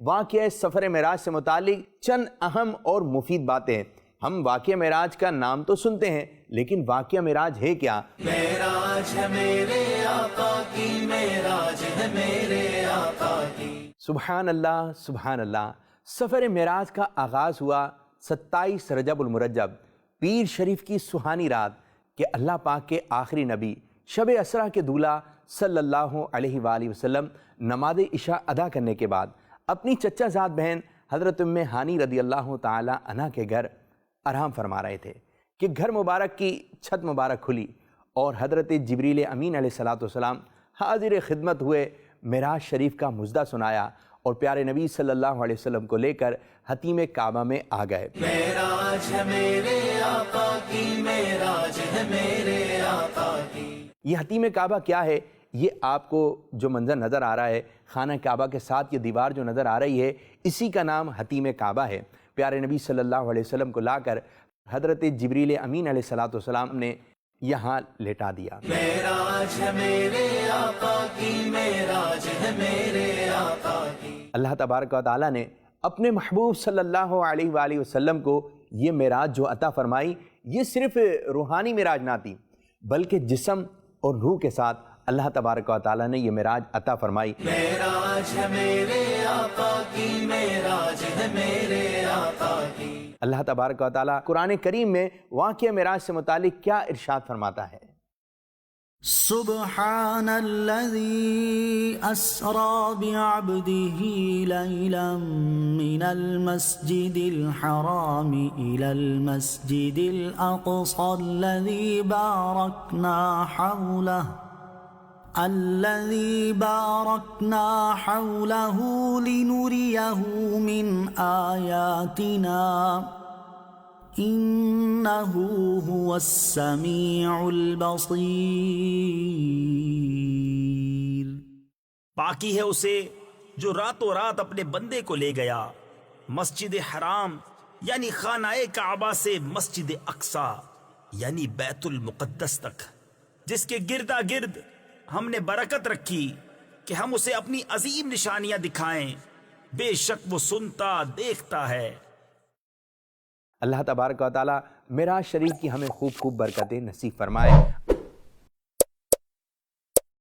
واقعہ سفر معراج سے متعلق چند اہم اور مفید باتیں ہیں۔ ہم واقعہ معراج کا نام تو سنتے ہیں، لیکن واقعہ معراج ہے کیا؟ معراج ہے میرے آقا کی، معراج ہے میرے آقا کی۔ سبحان اللہ سبحان اللہ۔ سفر معراج کا آغاز ہوا 27 رجب المرجب، پیر شریف کی سہانی رات کہ اللہ پاک کے آخری نبی شب اسریٰ کے دولہ صلی اللہ علیہ وآلہ وسلم نماز عشاء ادا کرنے کے بعد اپنی چچا زاد بہن حضرت ام ہانی رضی اللہ تعالی عنہ کے گھر آرام فرما رہے تھے کہ گھر مبارک کی چھت مبارک کھلی اور حضرت جبریل امین علیہ السلام حاضر خدمت ہوئے، معراج شریف کا مژدہ سنایا اور پیارے نبی صلی اللہ علیہ وسلم کو لے کر حتیم کعبہ میں آ گئے۔ معراج ہے میرے آقا کی، معراج ہے میرے آقا کی۔ یہ حتیم کعبہ کیا ہے؟ یہ آپ کو جو منظر نظر آ رہا ہے، خانہ کعبہ کے ساتھ یہ دیوار جو نظر آ رہی ہے، اسی کا نام حتیم کعبہ ہے۔ پیارے نبی صلی اللہ علیہ وسلم کو لا کر حضرت جبریل امین علیہ السلام نے یہاں لٹا دیا۔ معراج ہے میرے آقا کی، معراج ہے میرے آقا کی۔ اللہ تبارک و تعالیٰ نے اپنے محبوب صلی اللہ علیہ وآلہ وسلم کو یہ معراج جو عطا فرمائی، یہ صرف روحانی معراج نہ تھی، بلکہ جسم اور روح کے ساتھ اللہ تبارک و تعالیٰ نے یہ معراج عطا فرمائی۔ معراج ہے میرے آقا کی، معراج ہے میرے آقا کی۔ اللہ تبارک و تعالیٰ قرآن کریم میں واقعہ معراج سے متعلق کیا ارشاد فرماتا ہے؟ سبحان الذي أسرى بعبده ليلا من المسجد الحرام إلى المسجد الأقصى الذي باركنا حوله لنريه من آياتنا إنه هو السميع البصير۔ باقی ہے اسے جو راتوں رات اپنے بندے کو لے گیا مسجد حرام یعنی خانہ کعبہ سے مسجد اقصی یعنی بیت المقدس تک، جس کے گردا گرد ہم نے برکت رکھی کہ ہم اسے اپنی عظیم نشانیاں دکھائیں، بے شک وہ سنتا دیکھتا ہے۔ اللہ تبارک و تعالیٰ معراج شریف کی ہمیں خوب خوب برکتیں نصیب فرمائے۔